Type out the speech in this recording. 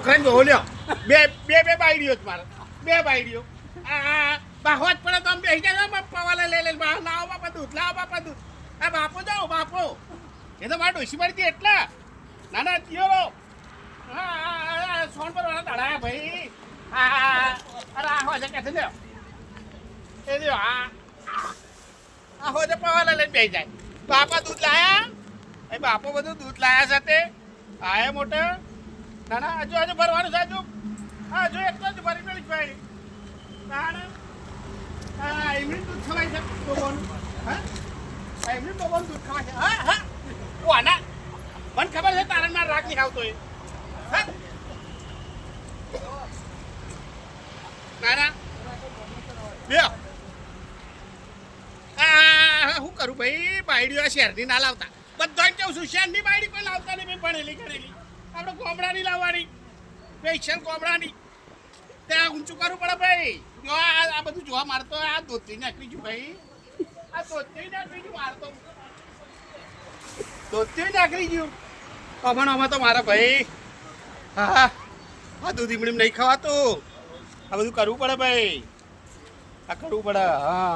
છોકરાને જોવો લ્યો બે બે બે બાયડીઓ જ મારે બે બાયડીઓ આ બાહોજ પડે તો આમ બેસી જાય પવાલે લઈ લે લાવો બાપા દૂધ લાવો બાપા દૂધ આ બાપો જાઓ બાપો એ તો મારા ડોસી મારી એટલા ના ના જીઓ હા સોન પર વાળા દડાયા ભાઈ અરે આ હોય છે કે લ્યો એ લ્યો આ હોય છે પવાલે લઈને બેસી જાય બાપા દૂધ લાયા એ બાપો બધું દૂધ લાયા સાથે આયા મોટા ના ના હજુ હજુ ભરવાનું છે હજુ હા જો એક જ ભરી મેળવી ભાઈ હા એમની દૂધ ખવાય છે બોબોનું હા એમની બોબોનું દૂધ ખવાય છે હા હા વાના મને ખબર છે તારણ માર રાખ નહીં આવતો એ હા ના ના લ્યો શું કરું ભાઈ બાયડીઓ શહેરની ના લાવતા બધાને કહું છું શહેરની બાયડી કોઈ લાવતા નહીં ભાઈ ભણેલી ગણેલી આપણે ગોમડાની લાવવાની સ્પેશિયલ ગોમડાની ત્યાં ઊંચું કરવું પડે ભાઈ જો આ બધું જોવા મારતો આ ધોતી નાખવી છું ભાઈ આ ધોતી નાખવી છું મારતો ધોતી નાખવી છું આમાં તો મારા ભાઈ હા આ દૂધ ઈમડીમ નહીં ખવાતું આ બધું કરવું પડે ભાઈ આ કરવું પડે હા